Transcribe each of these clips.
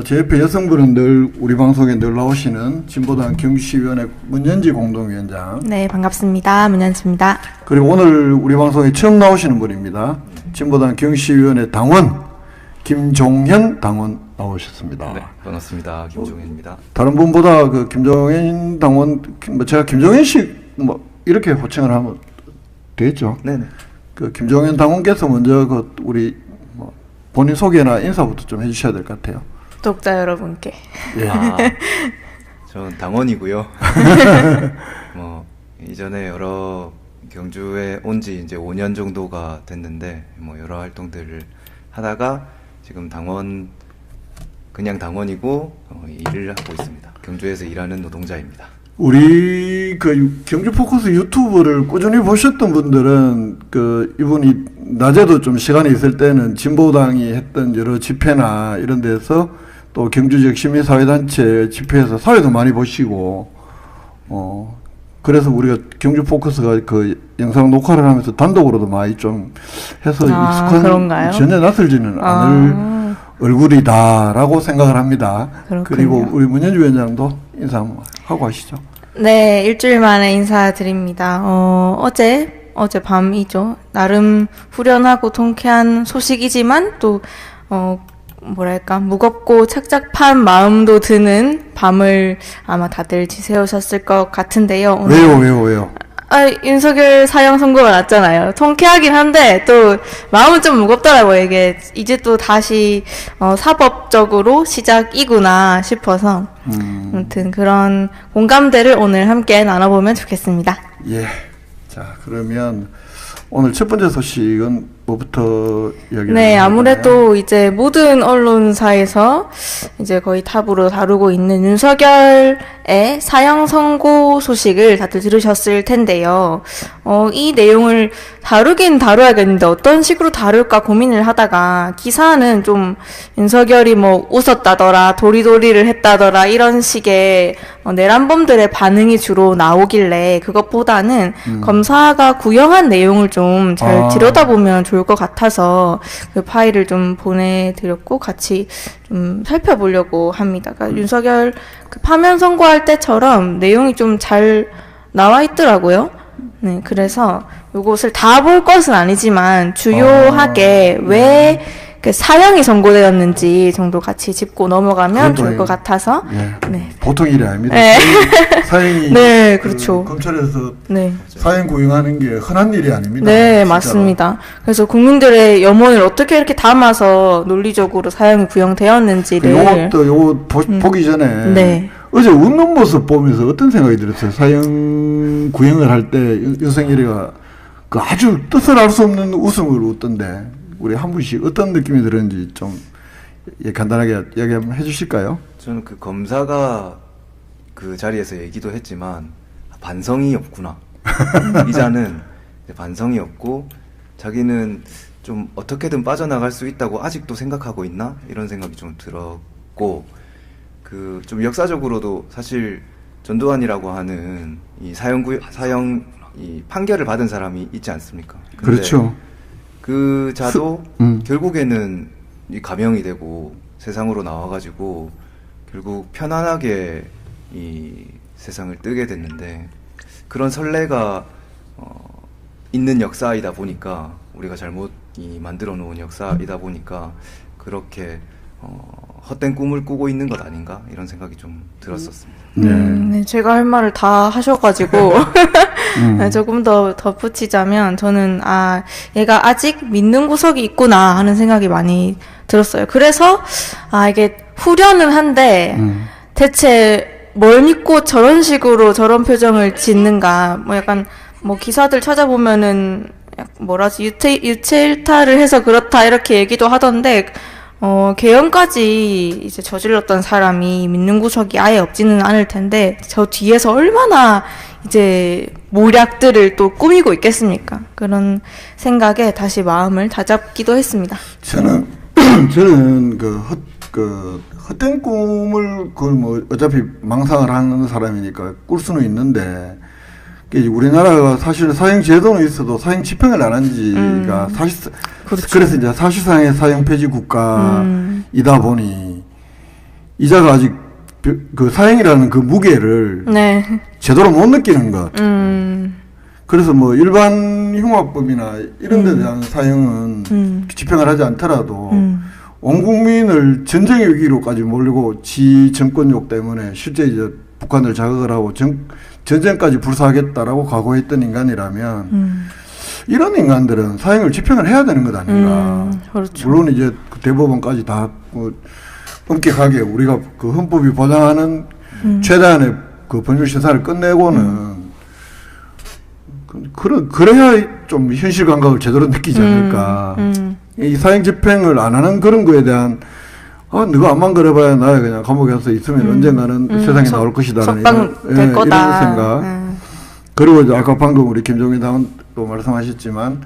제 옆에 여성분은 늘 우리 방송에 늘 나오시는 진보당 경주시의원회 문연지 공동위원장. 네, 반갑습니다. 문연지입니다. 그리고 오늘 우리 방송에 처음 나오시는 분입니다. 진보당 경주시의원회 당원 김종현 당원 나오셨습니다. 네, 반갑습니다. 김종현입니다. 다른 분보다 그 김종현 당원, 제가 김종현 씨 이렇게 호칭을 하면 되겠죠? 네네. 그 김종현 당원께서 먼저 그 우리 본인 소개나 인사부터 좀 해주셔야 될 것 같아요. 독자 여러분께. 예. 저는 당원이고요. 이전에 여러 경주에 온 지 이제 5년 정도가 됐는데 여러 활동들을 하다가 지금 그냥 당원이고 일을 하고 있습니다. 경주에서 일하는 노동자입니다. 우리 그 경주 포커스 유튜브를 꾸준히 보셨던 분들은 그 이분이 낮에도 좀 시간이 있을 때는 진보당이 했던 여러 집회나 이런 데서 또 경주 지역 시민사회단체 집회에서 사회도 많이 보시고 그래서 우리가 경주 포커스가 그 영상 녹화를 하면서 단독으로도 많이 좀 해서 익숙한 그런가요? 전혀 낯설지는 않을 얼굴이다라고 생각을 합니다. 그렇군요. 그리고 우리 문현주 위원장도 인사 한번 하고 하시죠. 네, 일주일 만에 인사드립니다. 어제 밤이죠. 나름 후련하고 통쾌한 소식이지만 또 뭐랄까 무겁고 착잡한 마음도 드는 밤을 아마 다들 지새우셨을 것 같은데요. 오늘 왜요? 윤석열 사형 선고가 났잖아요. 통쾌하긴 한데 또 마음은 좀 무겁더라고요. 이게 이제 또 다시 사법적으로 시작이구나 싶어서 아무튼 그런 공감대를 오늘 함께 나눠보면 좋겠습니다. 예. 자, 그러면 오늘 첫 번째 소식은 뭐부터 이야기를 네, 해볼까요? 아무래도 이제 모든 언론사에서 이제 거의 탑으로 다루고 있는 윤석열의 사형 선고 소식을 다들 들으셨을 텐데요. 이 내용을 다루긴 다뤄야겠는데 어떤 식으로 다룰까 고민을 하다가 기사는 좀 윤석열이 웃었다더라, 도리도리를 했다더라 이런 식의 내란범들의 반응이 주로 나오길래 그것보다는 검사가 구형한 내용을 좀 잘 들여다보면 좋을 것 같아서 그 파일을 좀 보내드렸고 같이 좀 살펴보려고 합니다. 그러니까 윤석열 그 파면 선고할 때처럼 내용이 좀 잘 나와 있더라고요. 네, 그래서 요것을 다 볼 것은 아니지만 주요하게 왜 그 사형이 선고되었는지 정도 같이 짚고 넘어가면 좋을 것 같아서. 예. 네. 보통 일이 아닙니다. 네. 사형이 네, 그렇죠. 검찰에서 네. 사형 구형하는 게 흔한 일이 아닙니다. 네, 진짜로. 맞습니다. 그래서 국민들의 염원을 어떻게 이렇게 담아서 논리적으로 사형이 구형되었는지를 요거 보기 전에 네. 어제 웃는 모습 보면서 어떤 생각이 들었어요? 사형 구형을 할 때 윤석열이가 그 아주 뜻을 알 수 없는 웃음을 웃던데 우리 한 분씩 어떤 느낌이 들었는지 좀 간단하게 이야기 한번 해주실까요? 저는 그 검사가 그 자리에서 얘기도 했지만 반성이 없구나. 이자는 반성이 없고 자기는 좀 어떻게든 빠져나갈 수 있다고 아직도 생각하고 있나? 이런 생각이 좀 들었고 그 좀 역사적으로도 사실 전두환이라고 하는 이 사형 이 판결을 받은 사람이 있지 않습니까? 그렇죠. 그 자도 결국에는 이 감형이 되고 세상으로 나와가지고 결국 편안하게 이 세상을 뜨게 됐는데 그런 선례가 있는 역사이다 보니까 우리가 잘못 만들어 놓은 역사이다 보니까 그렇게 헛된 꿈을 꾸고 있는 것 아닌가 이런 생각이 좀 들었었습니다. 네, 제가 할 말을 다 하셔가지고 네, 조금 더 덧붙이자면 저는 얘가 아직 믿는 구석이 있구나 하는 생각이 많이 들었어요. 그래서 이게 후련은 한데 대체 뭘 믿고 저런 식으로 저런 표정을 짓는가 약간 기사들 찾아보면은 유체 일탈을 해서 그렇다 이렇게 얘기도 하던데 개헌까지 이제 저질렀던 사람이 믿는 구석이 아예 없지는 않을 텐데 저 뒤에서 얼마나 이제 모략들을 또 꾸미고 있겠습니까? 그런 생각에 다시 마음을 다잡기도 했습니다. 저는 헛된 꿈을 어차피 망상을 하는 사람이니까 꿀 수는 있는데 우리나라가 사실 사형 제도는 있어도 사형 집행을 안 한 지가 그렇죠. 그래서 이제 사실상의 사형 폐지 국가이다 보니 이자가 아직 그 사형이라는 그 무게를 네. 제대로 못 느끼는 것. 그래서 뭐 일반 흉악범이나 이런 데 대한 사형은 집행을 하지 않더라도 온 국민을 전쟁의 위기로까지 몰리고 지 정권욕 때문에 실제 이제 북한을 자극을 하고 전쟁까지 불사하겠다라고 각오했던 인간이라면 이런 인간들은 사형을 집행을 해야 되는 것 아닌가. 그렇죠. 물론 이제 그 대법원까지 다 엄격하게 우리가 그 헌법이 보장하는 최대한의 그 법률 심사를 끝내고는 그래야 좀 현실 감각을 제대로 느끼지 않을까. 이 사형 집행을 안 하는 그런 거에 대한 너가 암만 그래봐야 나야 그냥 감옥에 가서 있으면 언젠가는 세상에 나올 것이다라는 석방될 거다. 이런 생각. 그리고 이제 아까 방금 우리 김종인 당원도 말씀하셨지만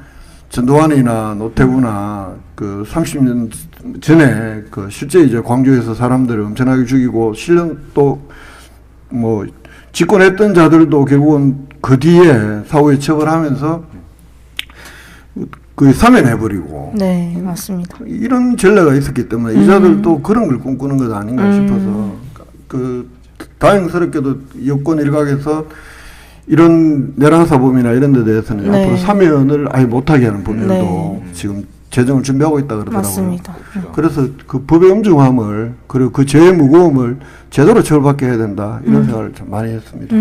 전두환이나 노태우나 그 30년 전에 그 실제 이제 광주에서 사람들을 엄청나게 죽이고 실은 또 뭐 집권했던 자들도 결국은 그 뒤에 사후에 처벌하면서 그 사면해버리고. 네, 맞습니다. 이런 전례가 있었기 때문에 이 자들도 그런 걸 꿈꾸는 것 아닌가 싶어서 그 다행스럽게도 여권 일각에서 이런 내란 사범이나 이런 데 대해서는 네. 앞으로 사면을 아예 못하게 하는 법률도 네. 지금 제정을 준비하고 있다 그러더라고요. 맞습니다. 그래서 그 법의 엄중함을 그리고 그 죄의 무거움을 제대로 처벌받게 해야 된다 이런 생각을 좀 많이 했습니다.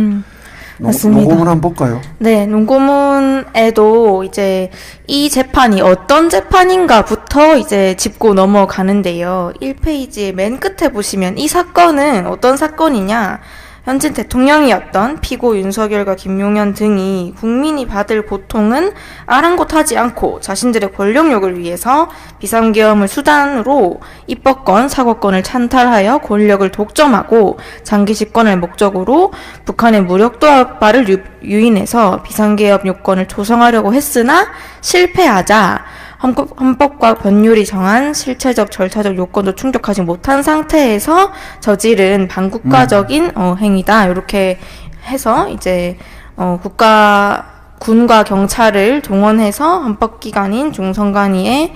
맞습니다. 농고문 한번 볼까요? 네, 논고문에도 이제 이 재판이 어떤 재판인가부터 이제 짚고 넘어가는데요. 1페이지의 맨 끝에 보시면 이 사건은 어떤 사건이냐? 현직 대통령이었던 피고 윤석열과 김용현 등이 국민이 받을 고통은 아랑곳하지 않고 자신들의 권력욕을 위해서 비상계엄을 수단으로 입법권, 사법권을 찬탈하여 권력을 독점하고 장기 집권을 목적으로 북한의 무력 도발을 유인해서 비상계엄 요건을 조성하려고 했으나 실패하자 헌법과 법률이 정한 실체적 절차적 요건도 충족하지 못한 상태에서 저지른 반국가적인 행위다. 이렇게 해서 이제 군과 경찰을 동원해서 헌법기관인 중선관위의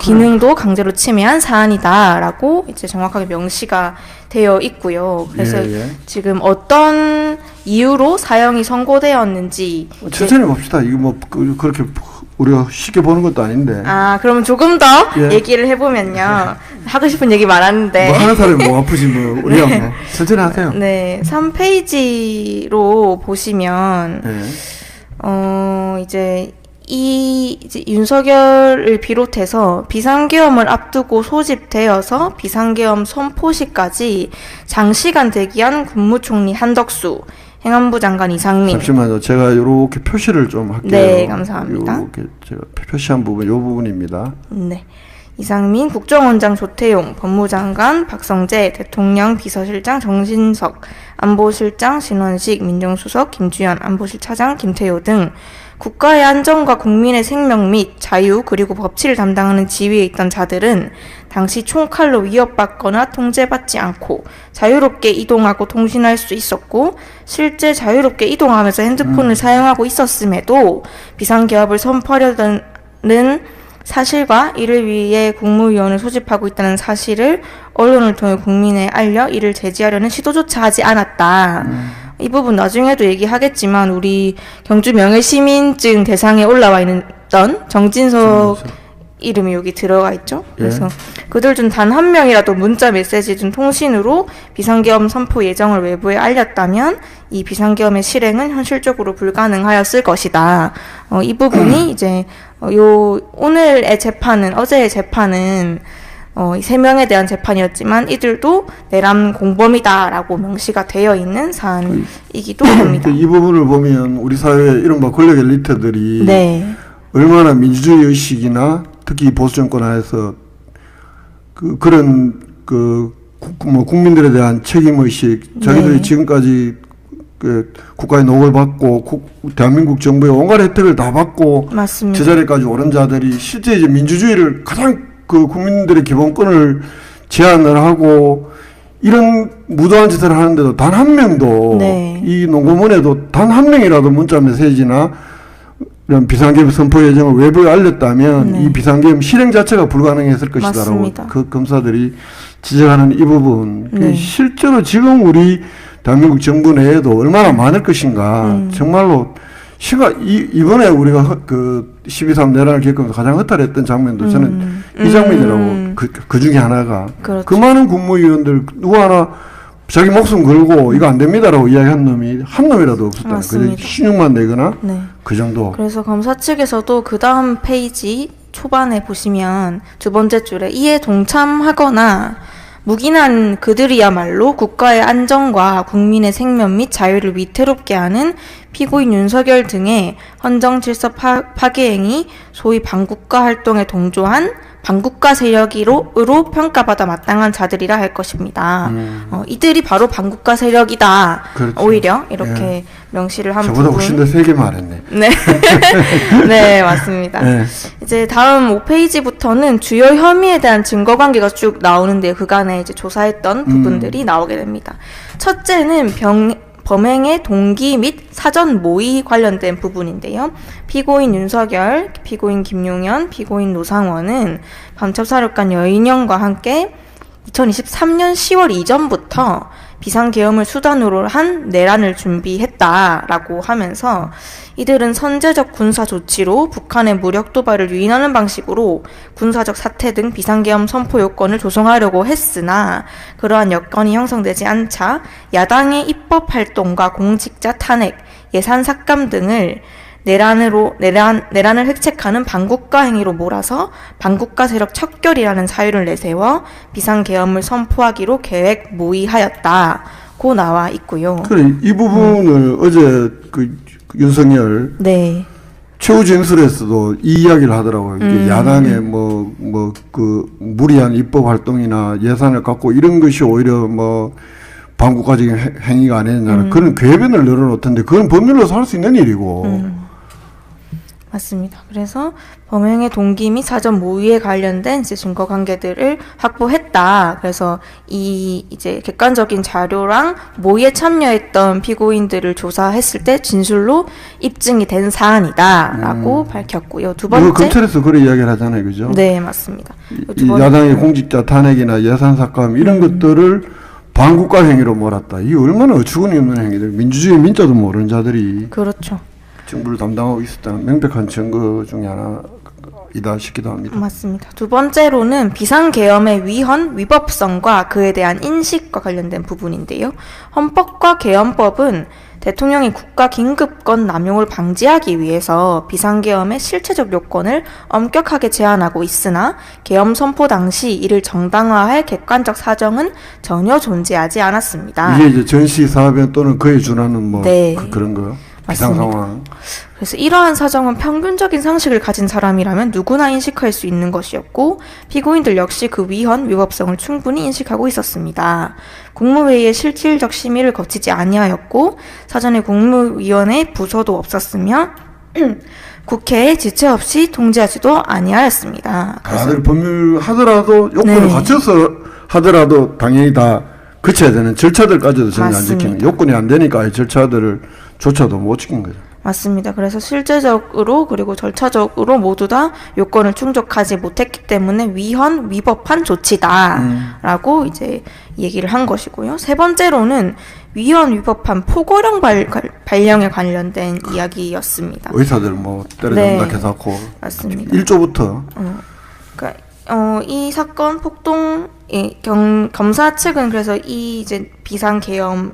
기능도 강제로 침해한 사안이다라고 이제 정확하게 명시가 되어 있고요. 그래서 지금 어떤 이유로 사형이 선고되었는지 천천히 봅시다. 이거 뭐 그렇게 우리가 쉽게 보는 것도 아닌데. 그러면 조금 더 얘기를 해보면요. 하고 싶은 얘기 많았는데. 뭐 하는 사람이 뭐 아프지 뭐 우리가 뭐 천천히 하세요. 네, 3페이지로 보시면 이제 이제 윤석열을 비롯해서 비상계엄을 앞두고 소집되어서 비상계엄 선포시까지 장시간 대기한 국무총리 한덕수, 행안부 장관 이상민. 잠시만요. 제가 이렇게 표시를 좀 할게요. 네, 감사합니다. 이렇게 제가 표시한 부분, 이 부분입니다. 네. 이상민, 국정원장 조태용, 법무장관 박성재, 대통령 비서실장 정진석, 안보실장 신원식, 민정수석 김주현, 안보실 차장 김태효 등 국가의 안전과 국민의 생명 및 자유 그리고 법치를 담당하는 지위에 있던 자들은 당시 총칼로 위협받거나 통제받지 않고 자유롭게 이동하고 통신할 수 있었고 실제 자유롭게 이동하면서 핸드폰을 사용하고 있었음에도 비상계엄을 선포하려는 사실과 이를 위해 국무위원을 소집하고 있다는 사실을 언론을 통해 국민에 알려 이를 제지하려는 시도조차 하지 않았다. 이 부분 나중에도 얘기하겠지만 우리 경주 명예시민증 대상에 올라와 있던 정진석 이름이 여기 들어가 있죠. 그래서 그들 중 단 한 명이라도 문자 메시지 등 통신으로 비상계엄 선포 예정을 외부에 알렸다면 이 비상계엄의 실행은 현실적으로 불가능하였을 것이다. 이 부분이 이제 오늘의 재판은 어제의 재판은 이 3명에 대한 재판이었지만 이들도 내란 공범이다라고 명시가 되어 있는 사안이기도 합니다. 이 부분을 보면 우리 사회의 이른바 권력 엘리트들이 얼마나 민주주의 의식이나 특히 보수 정권 하에서 그런 뭐 국민들에 대한 책임 의식, 자기들이 지금까지 국가의 녹을 받고 대한민국 정부의 온갖 혜택을 다 받고 맞습니다. 제자리까지 오른 자들이 실제 이제 민주주의를 가장 국민들의 기본권을 제한을 하고 이런 무도한 짓을 하는데도 단 한 명도 이 농고문에도 단 한 명이라도 문자 메시지나 이런 비상계엄 선포 예정을 외부에 알렸다면 이 비상계엄 실행 자체가 불가능했을 것이다라고 그 검사들이 지적하는 이 부분, 네. 실제로 지금 우리 대한민국 정부 내에도 얼마나 많을 것인가, 정말로 이번에 우리가 그 12.3 내란을 겪으면서 가장 허탈했던 장면도 저는 이 장면이라고, 그 중에 하나가. 그렇죠. 그 많은 국무위원들 누구 하나 자기 목숨 걸고 이거 안 됩니다라고 이야기한 놈이 한 놈이라도 없었다는 거죠. 맞습니다. 신용만 내거나 네. 그 정도. 그래서 검사 측에서도 그 다음 페이지 초반에 보시면 두 번째 줄에 이에 동참하거나 묵인한 그들이야말로 국가의 안정과 국민의 생명 및 자유를 위태롭게 하는 피고인 윤석열 등의 헌정 질서 파괴 행위, 소위 반국가 활동에 동조한 반국가 세력으로 평가받아 마땅한 자들이라 할 것입니다. 이들이 바로 반국가 세력이다. 그렇죠. 오히려 이렇게 명시를 한 저보다 부분. 훨씬 더 세게 말했네. 네. 네, 맞습니다. 네. 이제 다음 5페이지부터는 주요 혐의에 대한 증거 관계가 쭉 나오는데 그간에 이제 조사했던 부분들이 나오게 됩니다. 첫째는 범행의 동기 및 사전 모의 관련된 부분인데요. 피고인 윤석열, 피고인 김용현, 피고인 노상원은 밤첩사령관 여인영과 함께 2023년 10월 이전부터 비상계엄을 수단으로 한 내란을 준비했다라고 하면서 이들은 선제적 군사 조치로 북한의 무력 도발을 유인하는 방식으로 군사적 사태 등 비상계엄 선포 요건을 조성하려고 했으나 그러한 여건이 형성되지 않자 야당의 입법 활동과 공직자 탄핵, 예산 삭감 등을 내란을 획책하는 반국가 행위로 몰아서 반국가 세력 척결이라는 사유를 내세워 비상계엄을 선포하기로 계획 모의하였다고 나와 있고요. 그래, 이 부분을 어제 그 윤석열 네. 최후 진술에서도 이 이야기를 하더라고요. 이게 야당의 그 무리한 입법 활동이나 예산을 갖고 이런 것이 오히려 반국가적인 행위가 아니냐는 그런 궤변을 늘어놓던데 그건 법률로서 할 수 있는 일이고. 맞습니다. 그래서 범행의 동기 및 사전 모의에 관련된 이제 증거 관계들을 확보했다. 그래서 이 이제 객관적인 자료랑 모의에 참여했던 피고인들을 조사했을 때 진술로 입증이 된 사안이다라고 밝혔고요. 두 번째. 검찰에서 그런 이야기를 하잖아요, 그죠? 네, 맞습니다. 이 야당의 공직자 탄핵이나 예산 삭감 이런 것들을 반국가 행위로 몰았다. 이게 얼마나 어처구니 없는 행위들. 민주주의 민자도 모르는 자들이. 그렇죠. 정부를 담당하고 있었다는 명백한 증거 중에 하나이다 싶기도 합니다. 맞습니다. 두 번째로는 비상계엄의 위헌, 위법성과 그에 대한 인식과 관련된 부분인데요. 헌법과 계엄법은 대통령이 국가 긴급권 남용을 방지하기 위해서 비상계엄의 실체적 요건을 엄격하게 제한하고 있으나 계엄 선포 당시 이를 정당화할 객관적 사정은 전혀 존재하지 않았습니다. 이게 이제 전시 사변 또는 그에 준하는 네. 그런 거요. 비상 맞습니다. 상황. 그래서 이러한 사정은 평균적인 상식을 가진 사람이라면 누구나 인식할 수 있는 것이었고 피고인들 역시 그 위헌, 위법성을 충분히 인식하고 있었습니다. 국무회의의 실질적 심의를 거치지 아니하였고 사전에 국무위원회 부서도 없었으며 국회에 지체 없이 통지하지도 아니하였습니다. 다들 법률 하더라도 요건을 네. 갖춰서 하더라도 당연히 다 거쳐야 되는 절차들까지도 전혀 안 맞습니다. 지키는 요건이 안 되니까 이 절차들을 조차도 못 지킨 거죠. 맞습니다. 그래서 실제적으로 그리고 절차적으로 모두 다 요건을 충족하지 못했기 때문에 위헌, 위법한 조치다라고 이제 얘기를 한 것이고요. 세 번째로는 위헌, 위법한 포고령 발령에 관련된 이야기였습니다. 의사들 때려잡는다 네. 해서고 맞습니다. 1조부터 그러니까 이 사건 폭동 검사 측은 그래서 이 이제 비상계엄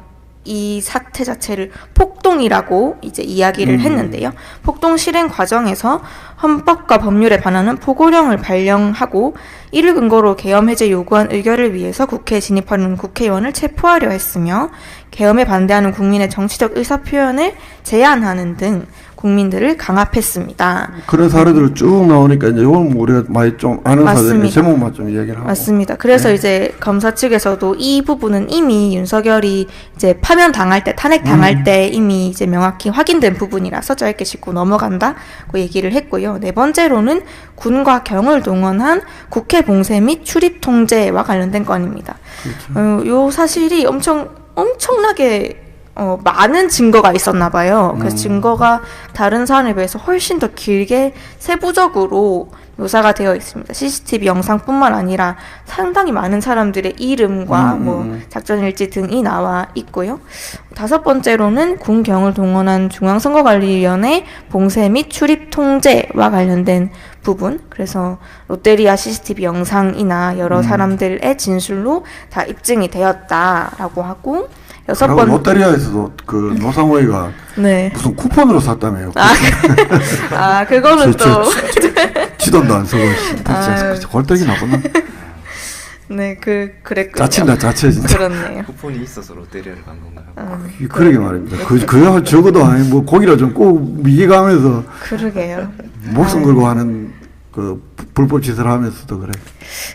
이 사태 자체를 폭동이라고 이제 이야기를 했는데요. 폭동 실행 과정에서 헌법과 법률에 반하는 포고령을 발령하고 이를 근거로 계엄 해제 요구한 의결을 위해서 국회에 진입하는 국회의원을 체포하려 했으며 계엄에 반대하는 국민의 정치적 의사표현을 제한하는 등 국민들을 강압했습니다. 그런 사례들을 쭉 나오니까 이제 이건 우리가 많이 좀 아는 사례니까 맞습니다. 제목만 좀 얘기를 하고. 맞습니다. 그래서 이제 검사 측에서도 이 부분은 이미 윤석열이 이제 파면 당할 때, 탄핵 당할 때 이미 이제 명확히 확인된 부분이라서 짧게 짚고 넘어간다고 얘기를 했고요. 네 번째로는 군과 경을 동원한 국회 봉쇄 및 출입 통제와 관련된 건입니다. 그렇죠. 요 사실이 엄청나게 많은 증거가 있었나 봐요. 그래서 증거가 다른 사안에 비해서 훨씬 더 길게 세부적으로 묘사가 되어 있습니다. CCTV 영상뿐만 아니라 상당히 많은 사람들의 이름과 작전 일지 등이 나와 있고요. 5번째로는 군경을 동원한 중앙선거관리위원회 봉쇄 및 출입 통제와 관련된 부분. 그래서 롯데리아 CCTV 영상이나 여러 사람들의 진술로 다 입증이 되었다라고 하고, 그리고 롯데리아에서도 그 노상호이가 네. 무슨 쿠폰으로 샀다며요. 그거는 또 지돈도 안 쓰고 진짜 골떡이 나구나. 네, 그랬군요. 자친다 자체 진짜. 그렇네요. 쿠폰이 있어서 롯데리아를 간 건가요? 그러게 말입니다. 그야 적어도 아니 뭐 고기라 좀 꼭 미개가면서 그러게요. 목숨 걸고 하는 그 불법 짓을 하면서도 그래.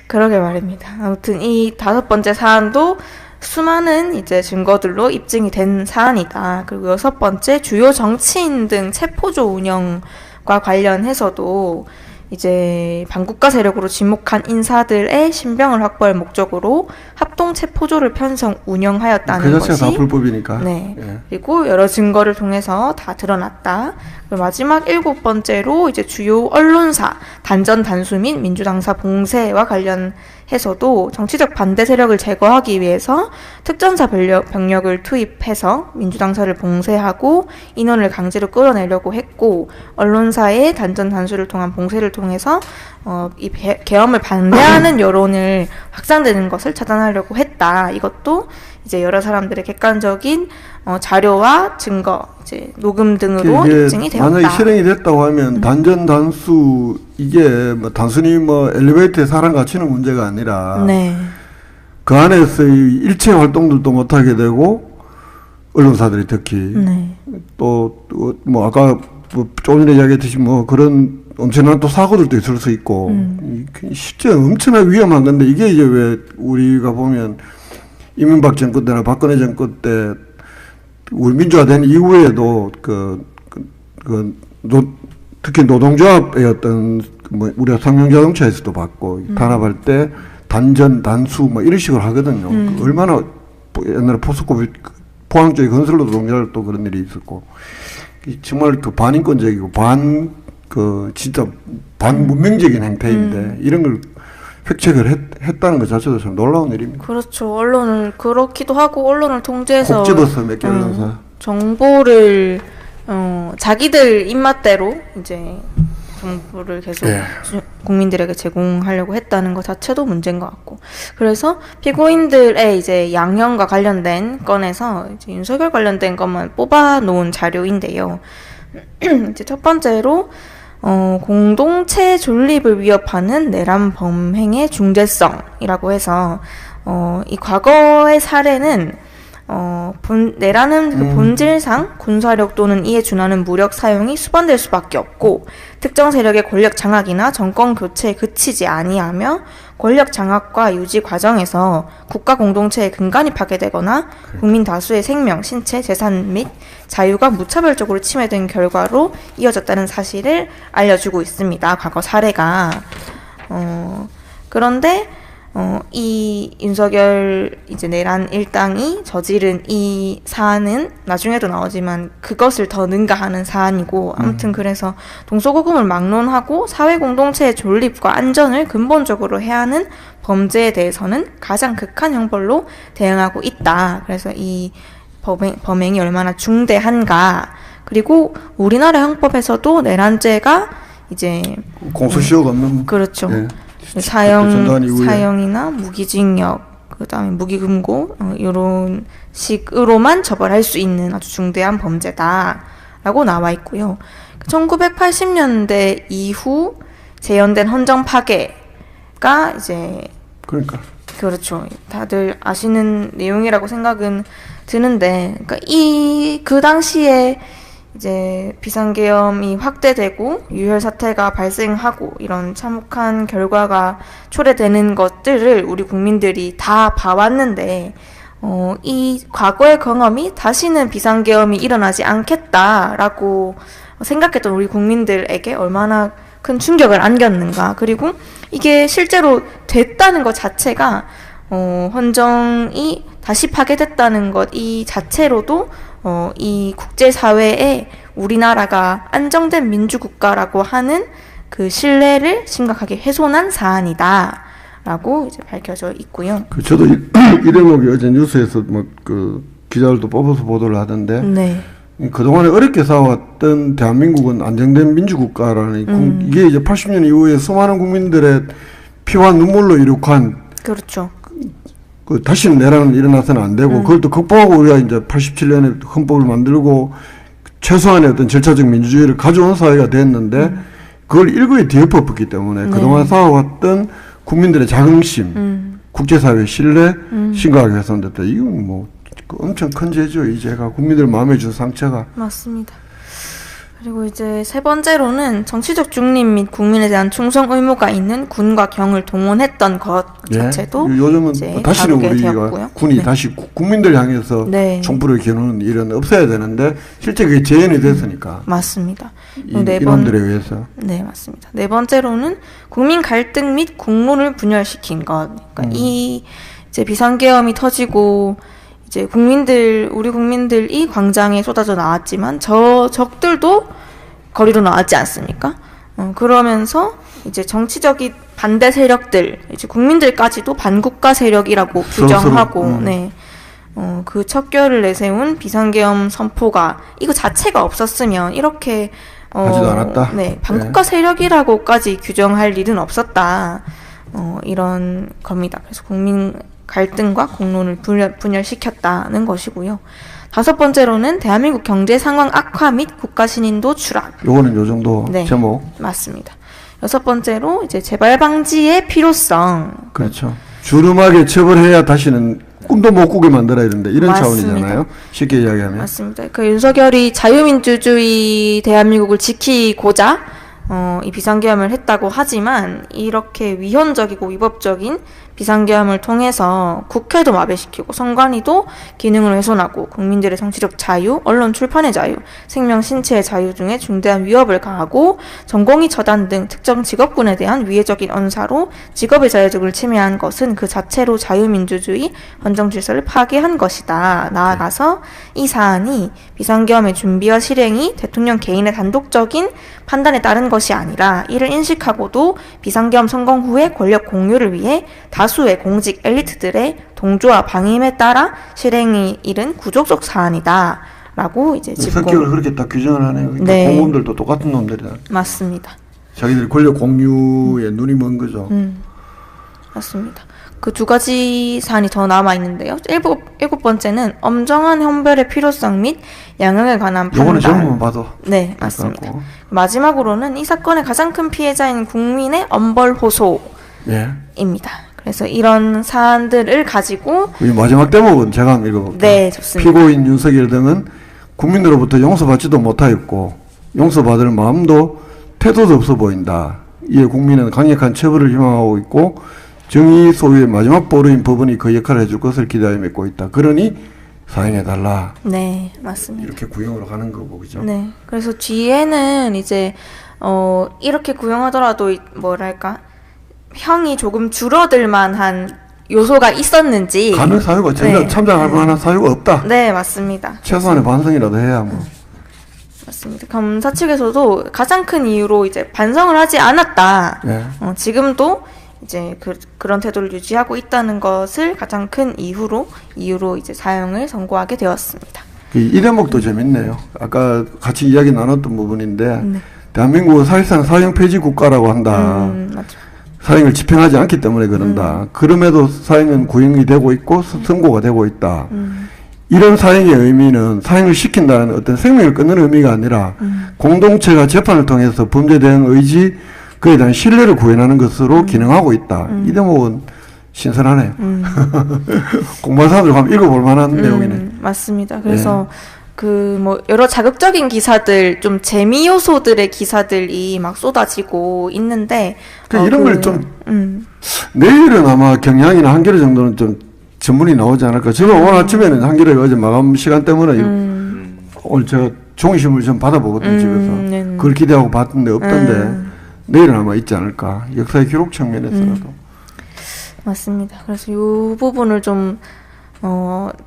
그러게 말입니다. 아무튼 이 5번째 사안도 수많은 이제 증거들로 입증이 된 사안이다. 그리고 6번째, 주요 정치인 등 체포조 운영과 관련해서도 이제 반국가 세력으로 지목한 인사들의 신병을 확보할 목적으로 합동 체포조를 편성 운영하였다는 그 자체가 것이 다 불법이니까. 네. 예. 그리고 여러 증거를 통해서 다 드러났다. 그리고 마지막 7번째로 이제 주요 언론사 단전 단수 및 민주당사 봉쇄와 관련해서도 정치적 반대 세력을 제거하기 위해서 특전사 병력을 투입해서 민주당사를 봉쇄하고 인원을 강제로 끌어내려고 했고, 언론사의 단전 단수를 통한 봉쇄를 통해서 이 계엄을 반대하는 여론을 확산되는 것을 차단하려고 했다. 이것도 이제 여러 사람들의 객관적인 자료와 증거, 이제 녹음 등으로 입증이 되었다. 만약에 실행이 됐다고 하면 단전 단수 이게 뭐 단순히 뭐 엘리베이터에 사람 갇히는 문제가 아니라 네. 그 안에서의 일체 활동들도 못하게 되고 언론사들이 특히 네. 또 뭐 아까 뭐 조금 전에 이야기했듯이 뭐 그런 엄청난 또 사고들도 있을 수 있고 실제 엄청나게 위험한 건데, 이게 이제 왜 우리가 보면 이명박 정권 때나 박근혜 정권 때 우리 민주화된 이후에도 특히 노동조합의 어떤 뭐 우리가 상용자동차에서도 봤고 단합할 때 단전 단수 뭐 이런 식으로 하거든요. 얼마나 옛날에 포스코 포항 쪽의 건설 노동자들 또 그런 일이 있었고, 정말 그 반인권적이고 진짜 반문명적인 행태인데 이런 걸 획책을 했다는 것 자체도 참 놀라운 일입니다. 그렇죠. 언론을 그렇기도 하고 언론을 통제해서 콕 집어서 몇 개 언론사 정보를 자기들 입맛대로 이제 정보를 계속 국민들에게 제공하려고 했다는 것 자체도 문제인 것 같고, 그래서 피고인들의 이제 양형과 관련된 건에서 이제 윤석열 관련된 것만 뽑아놓은 자료인데요. 이제 첫 번째로 공동체 존립을 위협하는 내란 범행의 중대성이라고 해서 이 과거의 사례는 내란은 그 본질상 군사력 또는 이에 준하는 무력 사용이 수반될 수밖에 없고, 특정 세력의 권력 장악이나 정권 교체에 그치지 아니하며 권력 장악과 유지 과정에서 국가 공동체의 근간이 파괴되거나 국민 다수의 생명, 신체, 재산 및 자유가 무차별적으로 침해된 결과로 이어졌다는 사실을 알려주고 있습니다. 과거 사례가. 그런데 이 윤석열 이제 내란 일당이 저지른 이 사안은 나중에도 나오지만 그것을 더 능가하는 사안이고, 아무튼 그래서 동서고금을 막론하고 사회 공동체의 존립과 안전을 근본적으로 해하는 범죄에 대해서는 가장 극한 형벌로 대응하고 있다. 그래서 이 범행이 얼마나 중대한가. 그리고 우리나라 형법에서도 내란죄가 이제 공소시효가 없는 그렇죠. 예. 사형이나 무기징역, 그다음에 무기금고 이런 식으로만 처벌할 수 있는 아주 중대한 범죄다라고 나와 있고요. 1980년대 이후 재현된 헌정 파괴가 이제 그러니까 그렇죠. 다들 아시는 내용이라고 생각은 드는데, 그러니까 그 당시에 이제 비상계엄이 확대되고 유혈 사태가 발생하고 이런 참혹한 결과가 초래되는 것들을 우리 국민들이 다 봐왔는데, 이 과거의 경험이 다시는 비상계엄이 일어나지 않겠다라고 생각했던 우리 국민들에게 얼마나 큰 충격을 안겼는가. 그리고 이게 실제로 됐다는 것 자체가 헌정이 다시 파괴됐다는 것 이 자체로도 이 국제사회에 우리나라가 안정된 민주국가라고 하는 그 신뢰를 심각하게 훼손한 사안이다. 라고 이제 밝혀져 있고요. 저도 이 대목이 어제 뉴스에서 그 기자들도 뽑아서 보도를 하던데 네. 그동안에 어렵게 싸웠던 대한민국은 안정된 민주국가라는 이게 이제 80년 이후에 수많은 국민들의 피와 눈물로 이룩한 그렇죠. 그 다시는 내란은 일어나서는 안 되고 그걸 또 극복하고 우리가 이제 87년에 헌법을 만들고 최소한의 어떤 절차적 민주주의를 가져온 사회가 됐는데 그걸 일거에 뒤엎었기 때문에 그동안 싸워왔던 국민들의 자긍심, 국제사회 신뢰 심각하게 훼손됐다. 이건 뭐 엄청 큰 죄죠. 이 죄가 국민들 마음에 준 상처가. 맞습니다. 그리고 이제 세 번째로는 정치적 중립 및 국민에 대한 충성 의무가 있는 군과 경을 동원했던 것 자체도 요즘은 이제 다시는 다루게 우리가 되었고요. 군이 네. 다시 국민들 향해서 네. 총불을 겨누는 일은 없어야 되는데 실제 그게 재현이 됐으니까 맞습니다. 이놈들에 의해서. 네, 맞습니다. 네 번째로는 국민 갈등 및 국론을 분열시킨 것. 그러니까 이 이제 비상계엄이 터지고 이제 우리 국민들이 광장에 쏟아져 나왔지만 저 적들도 거리로 나왔지 않습니까? 그러면서 이제 정치적인 반대 세력들, 이제 국민들까지도 반국가 세력이라고 규정하고, 네. 그 척결을 내세운 비상계엄 선포가 이거 자체가 없었으면 이렇게 하지도 않았다. 네, 반국가 세력이라고까지 규정할 일은 없었다. 이런 겁니다. 그래서 국민 갈등과 공론을 분열시켰다는 것이고요. 다섯 번째로는 대한민국 경제 상황 악화 및 국가 신인도 추락. 요거는 요 정도 네, 제목. 맞습니다. 여섯 번째로 이제 재발 방지의 필요성. 그렇죠. 주름하게 처벌해야 다시는 꿈도 못 꾸게 만들어야 되는데 이런 맞습니다. 차원이잖아요. 쉽게 이야기하면. 맞습니다. 그 윤석열이 자유민주주의 대한민국을 지키고자 이 비상계엄을 했다고 하지만 이렇게 위헌적이고 위법적인 비상계엄을 통해서 국회도 마비시키고 선관위도 기능을 훼손하고 국민들의 정치적 자유, 언론 출판의 자유, 생명 신체의 자유 등에 중대한 위협을 가하고 전공의 처단 등 특정 직업군에 대한 위해적인 언사로 직업의 자유를 침해한 것은 그 자체로 자유민주주의 헌정질서를 파괴한 것이다. 나아가서 이 사안이 비상계엄의 준비와 실행이 대통령 개인의 단독적인 판단에 따른 것이 아니라 이를 인식하고도 비상계엄 성공 후에 권력 공유를 위해 다수의 공직 엘리트들의 동조와 방임에 따라 실행이 이른 구조적 사안이다. 라고 이제 성격을 그렇게 딱 규정을 하네요. 그러니까 네. 공무원들도 똑같은 놈들이다. 맞습니다. 자기들이 권력 공유에 눈이 먼 거죠. 맞습니다. 그 두 가지 사안이 더 남아 있는데요. 일곱 번째는 엄정한 형별의 필요성 및 양형에 관한 판단. 요거는 제목만 봐도. 네, 맞습니다. 같고. 마지막으로는 이 사건의 가장 큰 피해자인 국민의 엄벌 호소입니다. 예. 그래서 이런 사안들을 가지고 이 마지막 대목은 제가 한번 읽어볼게요. 네, 좋습니다. 피고인 윤석열 등은 국민으로부터 용서받지도 못하였고 용서받을 마음도 태도도 없어 보인다. 이에 국민은 강력한 처벌을 희망하고 있고 정의 소유의 마지막 보루인 법원이 그 역할을 해줄 것을 기대하여 맺고 있다. 그러니 사행해달라. 네, 맞습니다. 이렇게 구형으로 가는 거고, 그죠? 네. 그래서 뒤에는 이제 이렇게 구형하더라도 뭐랄까 형이 조금 줄어들 만한 요소가 있었는지 가능 사유가 네. 참작할 만한 사유가 없다. 네, 맞습니다. 최소한의 반성이라도 해야 뭐. 맞습니다. 검사 측에서도 가장 큰 이유로 이제 반성을 하지 않았다. 예. 지금도 이제 그런 태도를 유지하고 있다는 것을 가장 큰 이유로 이제 사형을 선고하게 되었습니다. 이 대목도 재밌네요. 아까 같이 이야기 나눴던 부분인데 네. 대한민국은 사실상 사형 폐지 국가라고 한다. 맞죠. 사형을 집행하지 않기 때문에 그런다. 그럼에도 사형은 구형이 되고 있고 선고가 되고 있다. 이런 사형의 의미는 사형을 시킨다는 어떤 생명을 끊는 의미가 아니라 공동체가 재판을 통해서 범죄 대응 의지 그에 대한 신뢰를 구현하는 것으로 기능하고 있다. 이 대목은 신선하네요. 공부한 사람들 가면 읽어볼 만한 내용이네. 맞습니다. 그래서 그 뭐 여러 자극적인 기사들, 좀 재미 요소들의 기사들이 막 쏟아지고 있는데 이런 걸 좀 내일은 아마 경향이나 한겨레 정도는 좀 전문이 나오지 않을까. 저는 오늘 아침에는 한겨레 어제 마감 시간 때문에 오늘 제가 종이신문을 좀 받아보거든요, 집에서. 그걸 기대하고 봤는데 없던데 내일은 아마 있지 않을까. 역사의 기록 측면에서라도. 맞습니다. 그래서 이 부분을 좀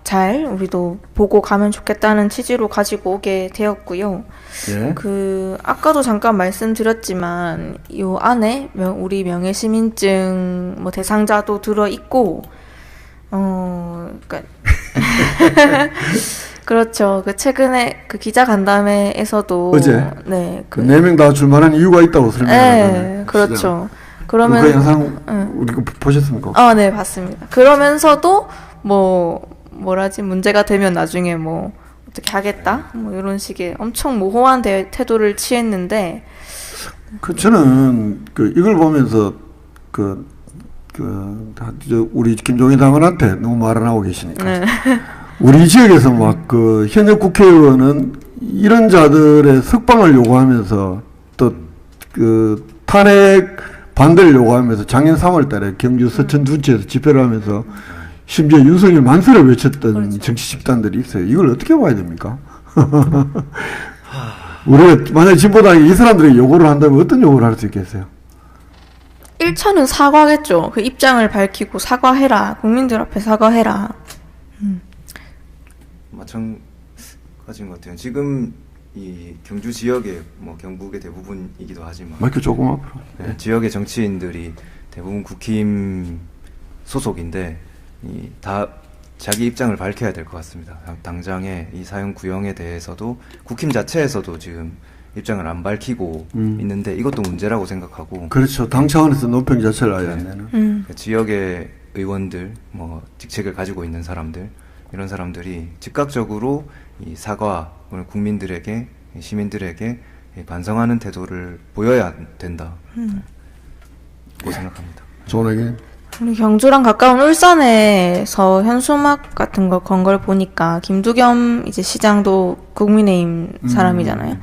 잘 우리도 보고 가면 좋겠다는 취지로 가지고 오게 되었고요. 예. 아까도 잠깐 말씀드렸지만 요 안에 우리 명예시민증 뭐 대상자도 들어 있고 그러니까 그렇죠. 그 최근에 그 기자 간담회에서도 어제 네, 그 4명 다 줄만한 이유가 있다고 설명하잖아요. 네, 그렇죠. 그 그러면 영상 우리 보셨습니까? 네, 봤습니다. 그러면서도 뭐라지 문제가 되면 나중에 뭐 어떻게 하겠다 뭐 이런 식의 엄청 모호한 태도를 취했는데 저는 이걸 보면서 우리 김종인 당원한테 너무 말 안 하고 계시니까 네. 우리 지역에서 막 현역 국회의원은 이런 자들의 석방을 요구하면서 또 탄핵 반대를 요구하면서 작년 3월달에 경주 서천 두치에서 집회를 하면서 심지어 윤석열 만세를 외쳤던 그렇죠. 정치 집단들이 있어요. 이걸 어떻게 봐야 됩니까? 우리가 만약 진보당이 이 사람들에게 요구를 한다면 어떤 요구를 할 수 있겠어요? 1차는 사과겠죠. 그 입장을 밝히고 사과해라. 국민들 앞에 사과해라. 마찬가지인 것 같아요. 지금 이 경주 지역의 뭐 경북의 대부분이기도 하지만 마이크 조금 앞으로. 네, 지역의 정치인들이 대부분 국힘 소속인데 다 자기 입장을 밝혀야 될 것 같습니다. 당장의 이 사형 구형에 대해서도 국힘 자체에서도 지금 입장을 안 밝히고 있는데 이것도 문제라고 생각하고 그렇죠. 당 차원에서 논평 자체를 아예 안 내는. 지역의 의원들, 뭐 직책을 가지고 있는 사람들 이런 사람들이 즉각적으로 이 사과 오늘 국민들에게 시민들에게 반성하는 태도를 보여야 된다고 생각합니다. 좋은 의견. 우리 경주랑 가까운 울산에서 현수막 같은 거 건 걸 보니까 김두겸 이제 시장도 국민의힘 사람이잖아요.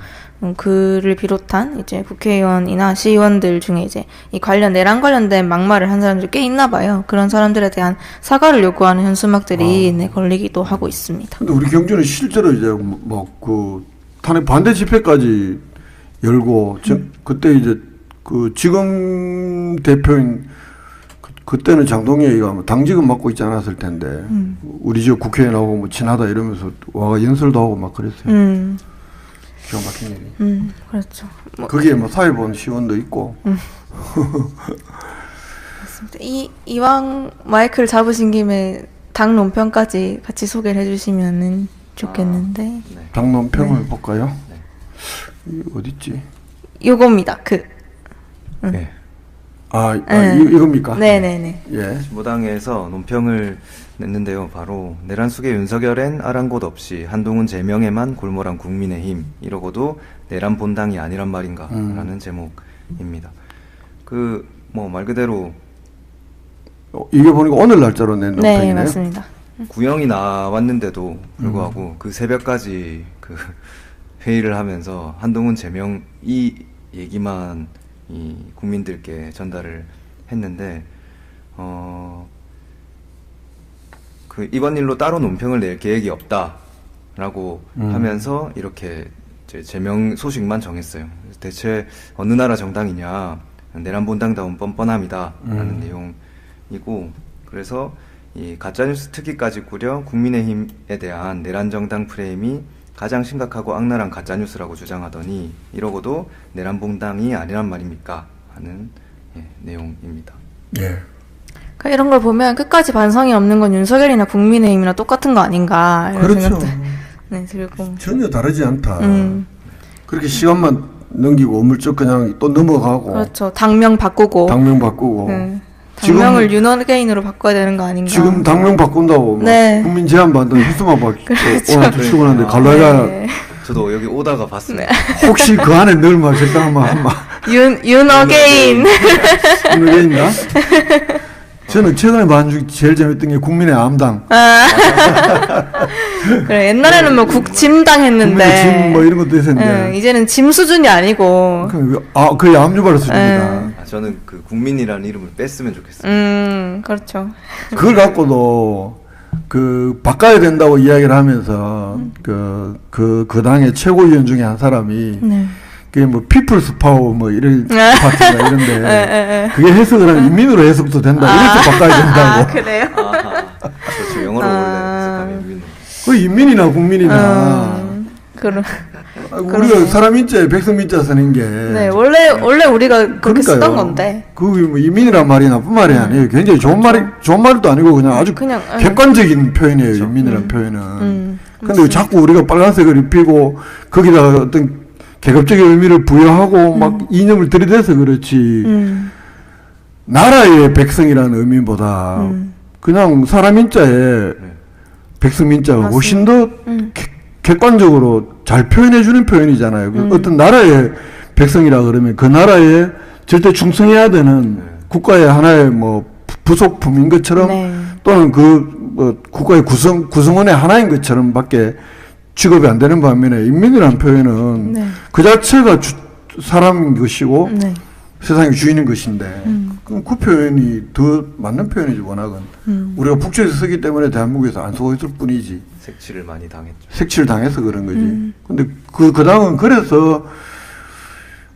그를 비롯한 이제 국회의원이나 시의원들 중에 이제 이 내란 관련된 막말을 한 사람들이 꽤 있나 봐요. 그런 사람들에 대한 사과를 요구하는 현수막들이 걸리기도 하고 있습니다. 근데 우리 경주는 실제로 이제 탄핵 반대 집회까지 열고 그때 이제 지금 대표인 그때는 장동혁이가 당직은 맡고 있지 않았을 텐데 우리 지역 국회의원하고 뭐 친하다 이러면서 와가 연설도 하고 막 그랬어요. 기가 막힌 일이. 그렇죠. 거기에 사회보험 시원도 있고. 맞습니다. 이왕 마이크를 잡으신 김에 당 논평까지 같이 소개를 해주시면은 좋겠는데. 네. 당 논평을 볼까요? 이 어딨지? 요겁니다. 네. 이겁니까? 네네네. 예. 진보당에서 논평을 냈는데요. 바로 내란 속의 윤석열엔 아랑 곳 없이 한동훈 제명에만 골몰한 국민의힘 이러고도 내란 본당이 아니란 말인가 라는 제목입니다. 말 그대로 이게 보니까 오늘 날짜로 낸 논평이네요. 네, 맞습니다. 구형이 나왔는데도 불구하고 그 새벽까지 회의를 하면서 한동훈 제명 이 얘기만 이 국민들께 전달을 했는데 이번 일로 따로 논평을 낼 계획이 없다라고 하면서 이렇게 제명 소식만 정했어요. 대체 어느 나라 정당이냐 내란 본당다운 뻔뻔함이다라는 내용이고 그래서 이 가짜뉴스 특기까지 꾸려 국민의힘에 대한 내란 정당 프레임이 가장 심각하고 악랄한 가짜뉴스라고 주장하더니 이러고도 내란 본당이 아니란 말입니까? 하는 내용입니다. 예. 그러니까 이런 걸 보면 끝까지 반성이 없는 건 윤석열이나 국민의힘이나 똑같은 거 아닌가 이런 그렇죠. 생각도 들고 전혀 다르지 않다. 그렇게 시간만 넘기고 어물쩍 그냥 또 넘어가고 그렇죠. 당명 바꾸고 당명을 윤어게인으로 바꿔야 되는 거 아닌가. 지금 당명 바꾼다고 네. 국민 제안 받는 휴스만 그렇죠. 오늘 출근하는데 갈라가 네. 저도 여기 오다가 봤습니다. 혹시 그 안에 넣을만 적당한만 한마 윤어게인. 윤어게인가? 저는 최근에 반죽 제일 재밌던 게 국민의 암당. 그래 옛날에는 뭐 국짐당 했는데. 국민의 짐 뭐 이런 것도 있었는데. 이제는 짐 수준이 아니고. 거의 암유발 수준이다. 저는 그 국민이라는 이름을 뺐으면 좋겠어요. 그렇죠. 그걸 갖고도 바꿔야 된다고 이야기를 하면서 그 당의 최고위원 중에 한 사람이 그게 뭐 피플스 파워 뭐 이런 파트가 이런데 그게 해석을 하면 인민으로 해석도 된다 이렇게 바꿔야 된다고. 그래요? 그렇죠. 그 영어로 원래 해석하면 윤. 그 인민이나 국민이나 그런. 우리가 사람 인자에 백성 민자 쓰는 게 네, 원래 우리가 그렇게 그러니까요. 쓰던 건데. 그게 뭐 인민이란 말이 나쁜 말이 아니에요. 굉장히 좋은 말도 아니고 그냥 아주 그냥, 객관적인 표현이에요. 인민이란 표현은. 근데 맞습니다. 자꾸 우리가 빨간색을 입히고 거기다가 어떤 계급적인 의미를 부여하고 막 이념을 들이대서 그렇지. 나라의 백성이라는 의미보다 그냥 사람 인자에 백성 민자가 훨씬 더 객관적으로 잘 표현해주는 표현이잖아요. 어떤 나라의 백성이라 그러면 그 나라에 절대 충성해야 되는 국가의 하나의 뭐 부속품인 것처럼 네. 또는 그 뭐 국가의 구성원의 하나인 것처럼밖에 취급이 안 되는 반면에 인민이라는 표현은 네. 그 자체가 사람인 것이고 네. 세상의 주인인 것인데 그럼 그 표현이 더 맞는 표현이지 워낙은 우리가 북쪽에서 쓰기 때문에 대한민국에서 안 쓰고 있을 뿐이지 색칠을 많이 당했죠. 색칠 당해서 그런 거지. 근데 그 당은 그래서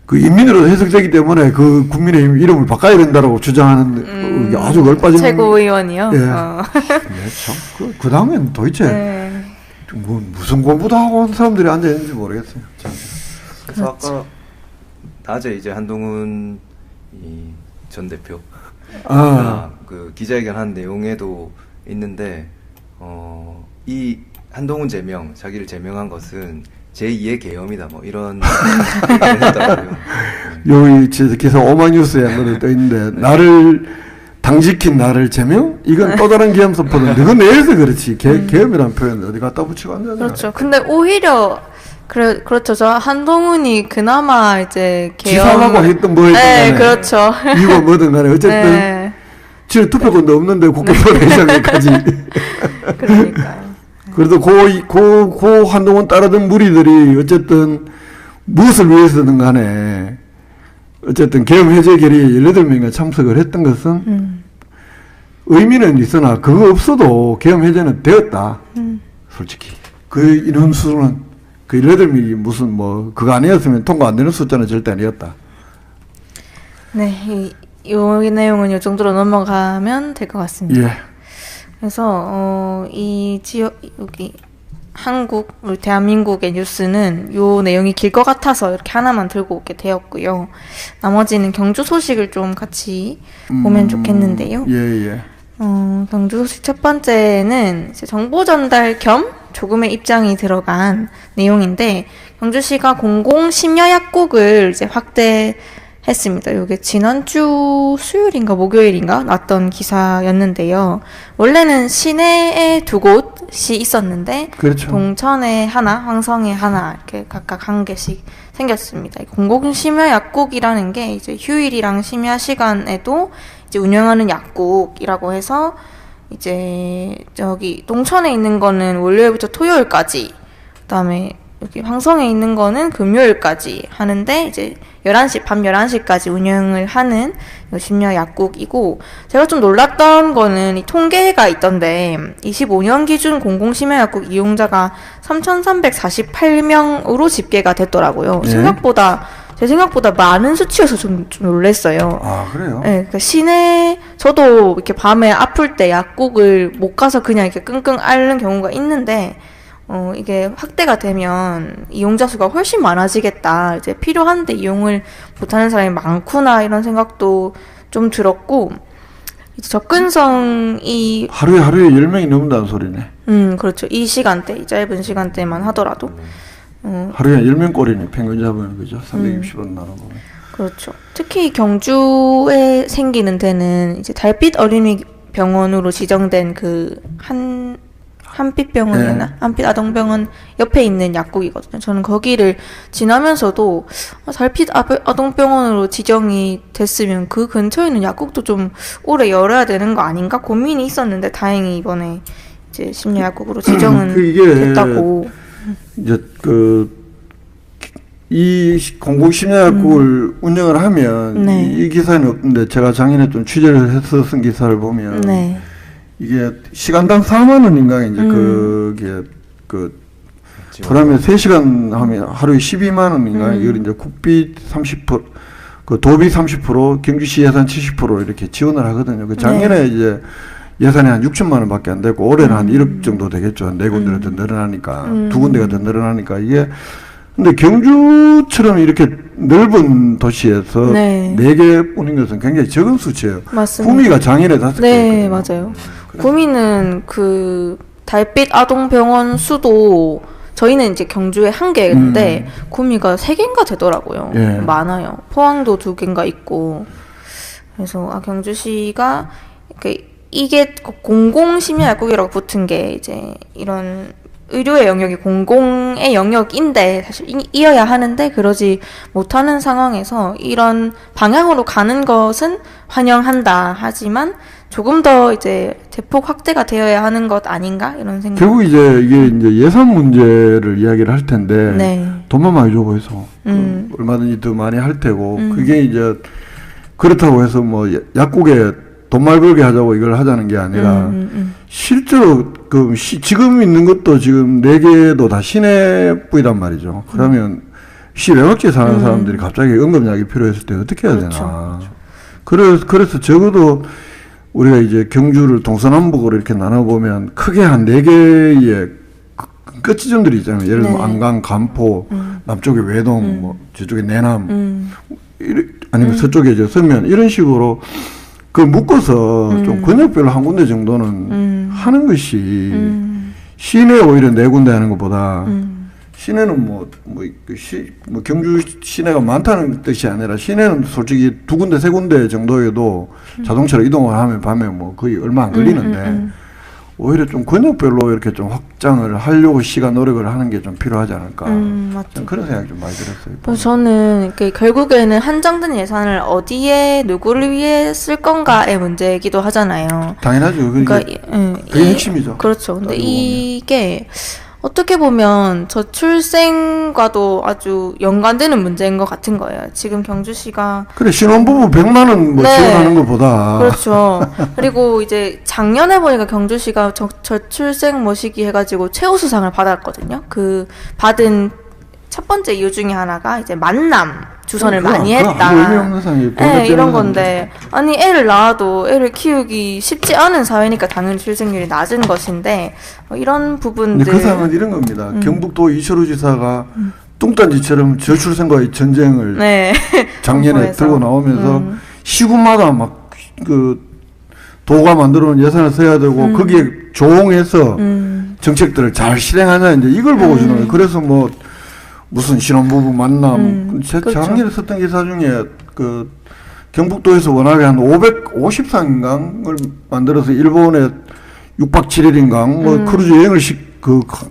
그 인민으로 해석되기 때문에 그 국민의힘 이름을 바꿔야 된다라고 주장하는 게 아주 넓어진 최고위원이요. 예. 예, 참. 그 당은 도대체 네. 뭐 무슨 공부도 하고 한 사람들이 앉아 있는지 모르겠어요. 참. 그래서 아까 낮에 이제 한동훈 전 대표가 그 기자회견 한 내용에도 있는데 이 한동훈 제명 자기를 제명한 것은 제2의 계엄이다 뭐 이런 얘기를 했더라고요. 여기 기사 오마이뉴스에 한 번에 떠 있는데 나를 당직힌 나를 제명? 이건 또 다른 계엄선포는 그건 내에서 그렇지. 계엄이라는 표현 어디 갖다 붙이고 앉아야 그렇죠. 근데 오히려 그렇죠. 저 한동훈이 그나마 이제 지사하고 했던 뭐 했던 네, 간에 그렇죠. 이유가 뭐든 간에 어쨌든 네. 지금 투표권도 없는데 국회 표현회장까지 그러니까요. 그래도 고 한동훈 따르던 무리들이 어쨌든 무엇을 위해서든 간에 어쨌든 계엄 해제 결의에 18명이 참석을 했던 것은 의미는 있으나 그거 없어도 계엄 해제는 되었다. 솔직히. 그 인원수는 그 18명이 무슨 뭐 그거 아니었으면 통과 안 되는 숫자는 절대 아니었다. 네, 이 내용은 이 정도로 넘어가면 될 것 같습니다. 예. 그래서 이 지역 여기 한국 우리 대한민국의 뉴스는 요 내용이 길 것 같아서 이렇게 하나만 들고 오게 되었고요. 나머지는 경주 소식을 좀 같이 보면 좋겠는데요. 예, 예. 경주 소식 첫 번째는 이제 정보 전달 겸 조금의 입장이 들어간 내용인데 경주시가 공공 심야 약국을 이제 확대했습니다. 이게 지난주 수요일인가 목요일인가 났던 기사였는데요. 원래는 시내에 두 곳이 있었는데 그렇죠. 동천에 하나, 황성에 하나 이렇게 각각 한 개씩 생겼습니다. 공공 심야 약국이라는 게 이제 휴일이랑 심야 시간에도 이제 운영하는 약국이라고 해서 이제 저기 동천에 있는 거는 월요일부터 토요일까지, 그다음에 여기 황성에 있는 거는 금요일까지 하는데 이제 11시 밤 11시까지 운영을 하는 심야 약국이고, 제가 좀 놀랐던 거는 이 통계가 있던데 25년 기준 공공 심야 약국 이용자가 3,348명으로 집계가 됐더라고요. 네. 제 생각보다 많은 수치여서 좀 놀랐어요. 아, 그래요? 네, 그러니까 시내 저도 이렇게 밤에 아플 때 약국을 못 가서 그냥 이렇게 끙끙 앓는 경우가 있는데 이게 확대가 되면 이용자 수가 훨씬 많아지겠다. 이제 필요한데 이용을 못하는 사람이 많구나 이런 생각도 좀 들었고, 이제 접근성이 하루에 10명이 넘는다는 소리네. 그렇죠. 이 시간대, 이 짧은 시간대만 하더라도 하루에 10명 꼴이네. 평균 잡으면 그죠? 360원 나눠보면. 그렇죠. 특히 경주에 생기는 데는 이제 달빛 어린이 병원으로 지정된 그 한빛병원이나 네. 한빛 아동병원 옆에 있는 약국이거든요. 저는 거기를 지나면서도 달빛 아동병원으로 지정이 됐으면 그 근처에 있는 약국도 좀 오래 열어야 되는 거 아닌가 고민이 있었는데 다행히 이번에 이제 심야 약국으로 지정은 이게 됐다고. 이제 이 공공 심야 약국을 운영을 하면 네. 이 기사는 없는데 제가 작년에 좀 취재를 해서 쓴 기사를 보면 네. 이게 시간당 4만 원인가 이제 그게 그러면 3시간 하면 하루에 12만 원인가 이걸 이제 국비 30%, 그 도비 30%, 경주시 예산 70% 이렇게 지원을 하거든요. 그 작년에 네. 이제 예산이 한 6천만 원밖에 안 되고 올해는 한 1억 정도 되겠죠. 네 군데가 더 늘어나니까 두 군데가 더 늘어나니까 이게 근데 경주처럼 이렇게 넓은 도시에서 네. 4개뿐인 것은 굉장히 적은 수치예요. 맞습니다. 구미가 장일에 5개. 네, 맞아요. 구미는 그 달빛 아동병원 수도 저희는 이제 경주에 1개인데 구미가 3개인가 되더라고요. 예. 많아요. 포항도 2개인가 있고. 그래서 경주시가 이게 공공심야약국이라고 붙은 게 이제 이런 의료의 영역이 공공의 영역인데 사실 이어야 하는데 그러지 못하는 상황에서 이런 방향으로 가는 것은 환영한다. 하지만 조금 더 이제 대폭 확대가 되어야 하는 것 아닌가 이런 생각. 결국 이제 이게 이제 예산 문제를 이야기를 할 텐데 네. 돈만 많이 줘 보여서 얼마든지 더 많이 할 테고 그게 이제 그렇다고 해서 뭐 약국에 돈 많이 벌게 하자고 이걸 하자는 게 아니라 실제로 지금 있는 것도 지금 4개도 다 시내부이란 말이죠. 그러면 시 외곽지에 사는 사람들이 갑자기 응급약이 필요했을 때 어떻게 해야 되나. 그래서 적어도 우리가 이제 경주를 동서남북으로 이렇게 나눠보면 크게 한 4개의 끝지점들이 있잖아요. 예를 들면 네. 안강, 간포, 남쪽에 외동, 뭐 저쪽에 내남, 아니면 서쪽에 이제 서면 이런 식으로 묶어서 좀 권역별로 한 군데 정도는 하는 것이 시내 오히려 4군데 하는 것보다 시내는 뭐 경주 시내가 많다는 뜻이 아니라 시내는 솔직히 2군데, 3군데 정도에도 자동차로 이동을 하면 밤에 뭐 거의 얼마 안 걸리는데 오히려 좀 권역별로 이렇게 좀 확장을 하려고 시가 노력을 하는 게 좀 필요하지 않을까. 맞죠. 그런 생각이 좀 많이 들었어요. 그래서 저는 결국에는 한정된 예산을 어디에 누구를 위해 쓸 건가의 문제이기도 하잖아요. 당연하죠. 그러니까 그게 핵심이죠. 그렇죠. 근데 따지고 이게 어떻게 보면 저출생과도 아주 연관되는 문제인 것 같은 거예요. 지금 경주시가 그래 신혼부부 100만 원 뭐 네. 지원하는 것보다 그렇죠. 그리고 이제 작년에 보니까 경주시가 저출생 모시기 해가지고 최우수상을 받았거든요. 그 받은 첫 번째 이유 중에 하나가 이제 만남 주선을 많이 했다. 의미 없는 상이 네, 이런 건데 아니 애를 낳아도 애를 키우기 쉽지 않은 사회니까 당연히 출생률이 낮은 것인데 이런 부분들. 그 상은 이런 겁니다. 경북도 이철우 지사가 뚱딴지처럼 저출생과의 전쟁을 네. 작년에 홍보해서. 들고 나오면서 시군마다 막 그 도가 만들어 놓은 예산을 써야 되고 거기에 조응해서 정책들을 잘 실행하냐 이제 이걸 보고 주는 거예요. 그래서 뭐 무슨 신혼부부 만남 제 그렇죠. 작년에 썼던 기사 중에 그 경북도에서 워낙에 한 550상강을 만들어서 일본에 6박 7일인가 뭐 크루즈 여행을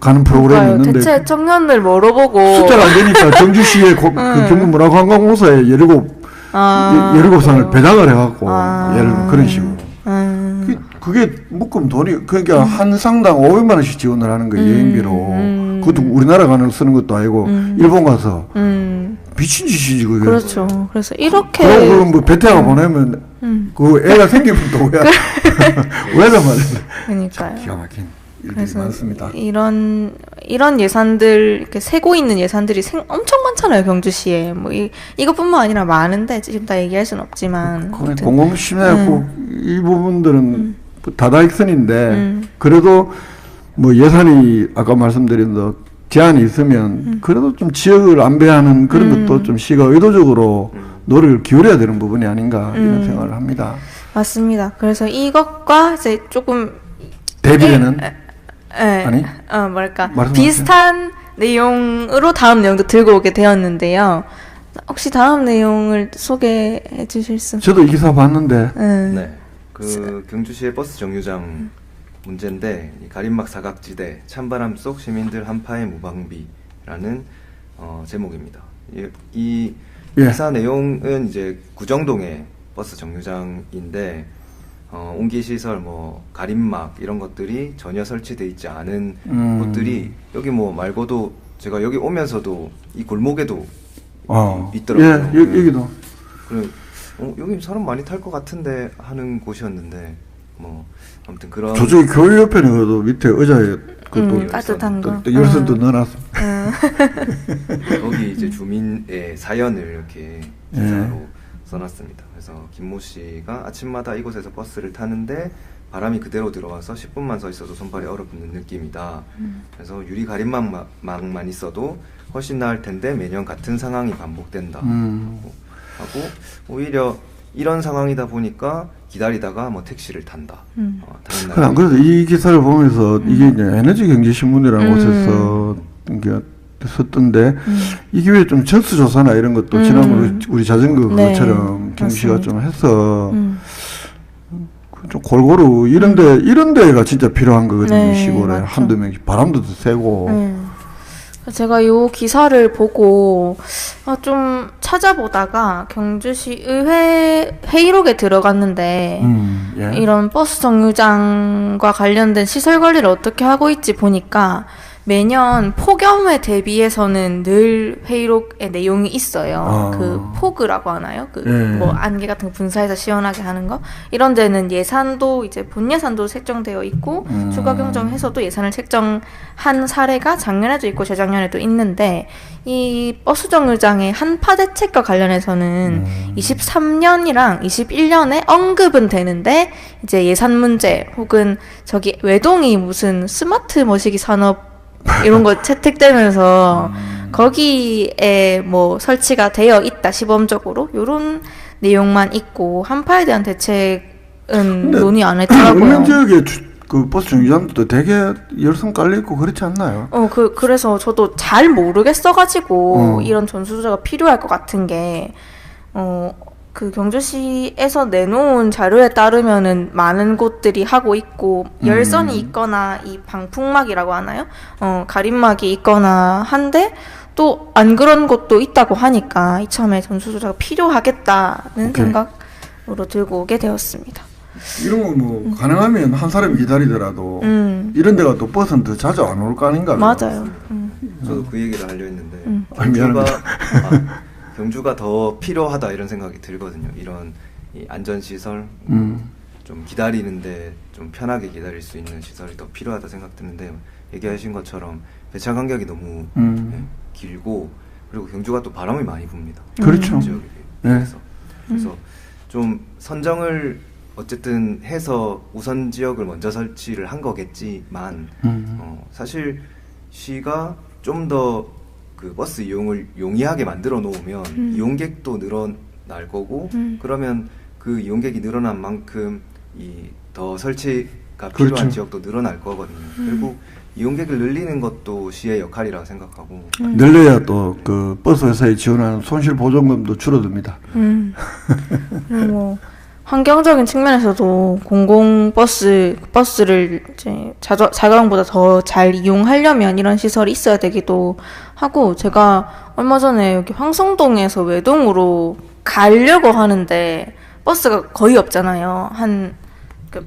가는 프로그램이 있는데 대체 청년들 뭐로 보고 숫자가 안 되니까 경주시의 그 경북문화관광공사에 17상을 배당을 해갖고 예를 들면 그런 식으로 그게 묶음 돈이 그러니까 한 상당 500만 원씩 지원을 하는 거예요. 여행비로. 그것도 우리나라 가는 쓰는 것도 아니고 일본 가서 미친 짓이지 그게. 그렇죠. 그래서 이렇게 그럼 뭐 베트남 보내면 그 애가 생기면 또 왜다 말이야. 그러니까요. 기가 막힌 일들이 그래서 많습니다. 이런 예산들 이렇게 세고 있는 예산들이 엄청 많잖아요 경주시에 뭐 이것뿐만 아니라 많은데 지금 다 얘기할 수는 없지만 아무튼. 공공심야였고 이 부분들은 다다익선인데 그래도 뭐 예산이 아까 말씀드린 더 제한이 있으면 그래도 좀 지역을 안배하는 그런 것도 좀 시가 의도적으로 노력을 기울여야 되는 부분이 아닌가 이런 생각을 합니다. 맞습니다. 그래서 이것과 이제 조금 대비되는 아니 뭐랄까 말씀하세요. 비슷한 내용으로 다음 내용도 들고 오게 되었는데요. 혹시 다음 내용을 소개해 주실 수? 저도 이 기사 봤는데 네. 그 경주시의 버스 정류장 문제인데 이 가림막 사각지대 찬바람 속 시민들 한파의 무방비라는 제목입니다. 이 예. 기사 내용은 이제 구정동의 버스 정류장인데 옹기 시설 뭐 가림막 이런 것들이 전혀 설치돼 있지 않은 곳들이 여기 뭐 말고도 제가 여기 오면서도 이 골목에도 있더라고요. 예, 여기도. 그래 여기 사람 많이 탈 것 같은데 하는 곳이었는데 뭐 아무튼 그런 저쪽에 교육 옆에는 그래도 밑에 의자에 그또 따뜻한 거 열선도 넣어놨어. 거기 이제 주민의 사연을 이렇게 기사로 써놨습니다. 그래서 김모 씨가 아침마다 이곳에서 버스를 타는데 바람이 그대로 들어와서 10분만 서 있어도 손발이 얼어붙는 느낌이다. 그래서 유리 가림막만 있어도 훨씬 나을 텐데 매년 같은 상황이 반복된다. 하고 오히려 이런 상황이다 보니까 기다리다가 뭐 택시를 탄다. 다른 그래, 안 날에 그래도 이 기사를 보면서 이게 이제 에너지경제신문이라는 곳에서 이게 썼던데 이게 왜 좀 전수조사나 이런 것도 지난번에 우리 자전거 네, 그것처럼 경시가 맞습니다. 좀 해서 좀 골고루 이런 데가 진짜 필요한 거거든요. 네, 시골에 맞죠. 한두 명씩 바람도 더 세고 제가 요 기사를 보고 좀 찾아보다가 경주시 의회 회의록에 들어갔는데 예. 이런 버스 정류장과 관련된 시설 관리를 어떻게 하고 있지 보니까 매년 폭염에 대비해서는 늘 회의록에 내용이 있어요. 그 포그라고 하나요? 그 예. 뭐 안개 같은 거 분사해서 시원하게 하는 거. 이런 데는 예산도 이제 본 예산도 책정되어 있고 추가 경정해서도 예산을 책정한 사례가 작년에도 있고 재작년에도 있는데 이 버스 정류장의 한파 대책과 관련해서는 23년이랑 21년에 언급은 되는데 이제 예산 문제 혹은 저기 외동이 무슨 스마트 머시기 산업 이런 거 채택되면서 거기에 뭐 설치가 되어 있다 시범적으로 요런 내용만 있고 한파에 대한 대책은 논의 안 했더라고요. 은명 지역에 그 버스 정류장도 되게 열성 깔려 있고 그렇지 않나요? 그래서 저도 잘 모르겠어가지고 이런 전수조사가 필요할 것 같은 게 그 경주시에서 내놓은 자료에 따르면은 많은 곳들이 하고 있고 열선이 있거나 이 방풍막이라고 하나요? 가림막이 있거나 한데 또 안 그런 곳도 있다고 하니까 이참에 전수조사가 필요하겠다는 생각으로 들고 오게 되었습니다. 이런 거 뭐 가능하면 한 사람이 기다리더라도 이런 데가 또 버스는 더 자주 안 올 거 아닌가? 맞아요. 저도 그 얘기를 하려 했는데 미안합니다. 경주가 더 필요하다 이런 생각이 들거든요. 이런 이 안전시설, 좀 기다리는데 좀 편하게 기다릴 수 있는 시설이 더 필요하다 생각 드는데 얘기하신 것처럼 배차 간격이 너무 길고 그리고 경주가 또 바람이 많이 붑니다. 그렇죠. 지역에 비해서. 그래서 좀 선정을 어쨌든 해서 우선 지역을 먼저 설치를 한 거겠지만 사실 시가 좀 더 그 버스 이용을 용이하게 만들어 놓으면 이용객도 늘어날 거고 그러면 그 이용객이 늘어난 만큼 이 더 설치가 필요한 그렇죠. 지역도 늘어날 거거든요. 결국 이용객을 늘리는 것도 시의 역할이라고 생각하고 늘려야 또 그 버스 회사에 지원하는 손실 보전금도 줄어듭니다. 그리고 환경적인 측면에서도 버스를 이제 자가용보다 더 잘 이용하려면 이런 시설이 있어야 되기도 하고 제가 얼마 전에 여기 황성동에서 외동으로 가려고 하는데 버스가 거의 없잖아요.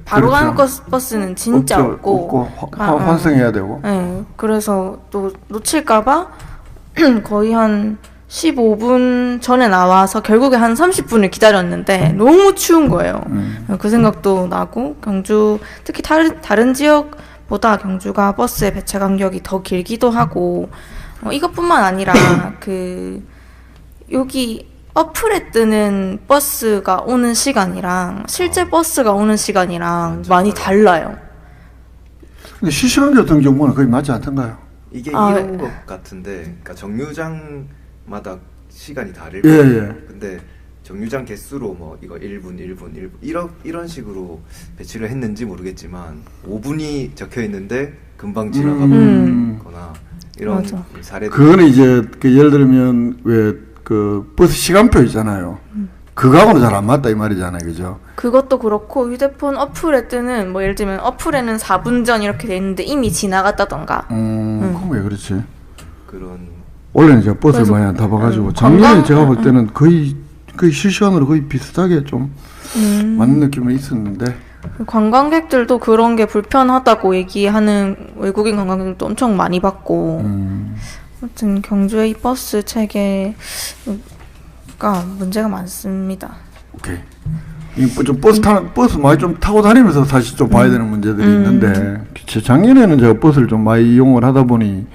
바로 그렇죠. 가는 버스는 진짜 없고 환승해야 되고. 네, 그래서 또 놓칠까봐 거의 한 15분 전에 나와서 결국에 한 30분을 기다렸는데 너무 추운 거예요. 그 생각도 나고 경주 특히 다른 지역보다 경주가 버스의 배차 간격이 더 길기도 하고 이것뿐만 아니라 그 여기 어플에 뜨는 버스가 오는 시간이랑 실제 버스가 오는 시간이랑 많이 달라요. 근데 실시간 교통 정보는 거의 맞지 않던가요? 이게 이런 것 같은데 그러니까 정류장마다 시간이 다를 예, 거예요. 예. 근데 정류장 개수로 뭐 이거 1분 이런 식으로 배치를 했는지 모르겠지만 5분이 적혀 있는데 금방 지나가 버리거나 이런 맞아. 사례들. 그거는 이제 그 예를 들면 왜 그 버스 시간표 있잖아요. 그거하고는 잘 안 맞다 이 말이잖아요, 그죠? 그것도 그렇고 휴대폰 어플에 뜨는 뭐 예를 들면 어플에는 4분 전 이렇게 돼 있는데 이미 지나갔다던가. 그럼 왜 그렇지? 그런 원래는 제가 버스를 그래서, 많이 안 타봐가지고 관광- 작년에 제가 볼 때는 거의 실시간으로 거의 비슷하게 좀 맞는 느낌은 있었는데 관광객들도 그런 게 불편하다고 얘기하는 외국인 관광객들도 엄청 많이 봤고 아무튼 경주의 이 버스 체계가 문제가 많습니다. 오케이. 좀 버스 많이 좀 타고 다니면서 사실 좀 봐야 되는 문제들이 있는데 작년에는 제가 버스를 좀 많이 이용을 하다 보니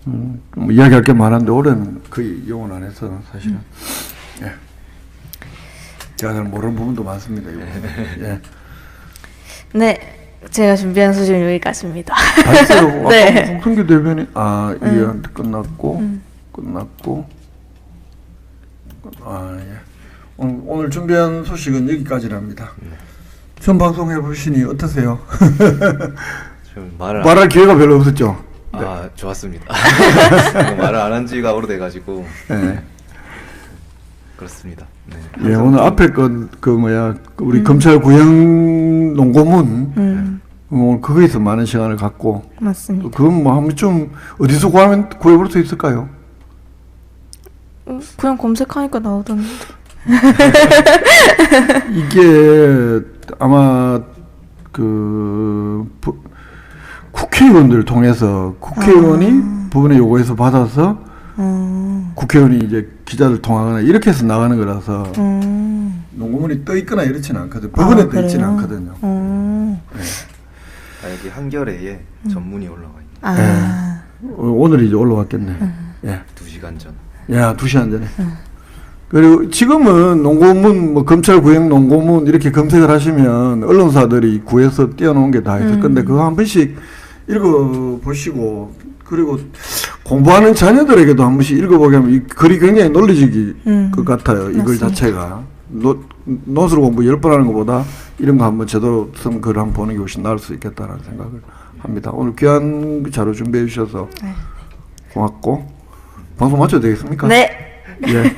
뭐 이야기할 게 많았는데 올해는 거의 이용을 안 해서 사실은 제가 잘 모르는 부분도 많습니다. 이거. 예. 네, 제가 준비한 소식은 여기까지입니다. 다 했어요. 네. 아까 홍성규 대변인 이게 끝났고 예. 오늘 준비한 소식은 여기까지랍니다. 전 방송해 보시니 어떠세요? 좀 말할 기회가 별로 없었죠. 좋았습니다. 말을 안 한 지가 오래돼가지고 네. 그렇습니다. 네. 예, 오늘 앞에 우리 검찰 구형 농고문 오늘 그거에서 많은 시간을 갖고 맞습니다. 그건 뭐 한 좀 어디서 구해볼 수 있을까요? 그냥 검색하니까 나오던데. 이게 아마 국회의원들 통해서 국회의원이 법원에 요구해서 받아서 국회의원이 이제 기자들 통하거나 이렇게 해서 나가는 거라서 농고문이 떠 있거나 이렇지는 않거든요. 법원에 떠 있지는 않거든요. 네. 여기 한겨레에 전문이 올라와 있네요. 오늘 이제 올라왔겠네. 예. 2시간 전. 야, 2시간 전에. 그리고 지금은 농고문, 뭐 검찰 구형 농고문 이렇게 검색을 하시면 언론사들이 구해서 띄워놓은 게 다 있을 건데 그거 한 번씩 읽어보시고 그리고 공부하는 자녀들에게도 한 번씩 읽어보게 하면 이 글이 굉장히 논리적일 것 같아요. 이 글 자체가. 논술 공부 10번 하는 것보다 이런 거 한번 제대로 쓴 글 한번 보는 게 훨씬 나을 수 있겠다라는 생각을 합니다. 오늘 귀한 자료 준비해 주셔서 고맙고 방송 마쳐도 되겠습니까? 네. 예.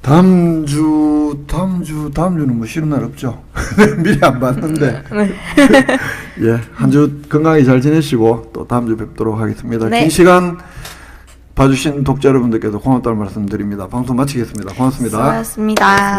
다음 주는 뭐 쉬는 날 없죠? 미리 안 봤는데. 예. 한 주 건강히 잘 지내시고 또 다음 주 뵙도록 하겠습니다. 네. 긴 시간 봐주신 독자 여러분들께도 고맙다는 말씀 드립니다. 방송 마치겠습니다. 고맙습니다. 수고하셨습니다.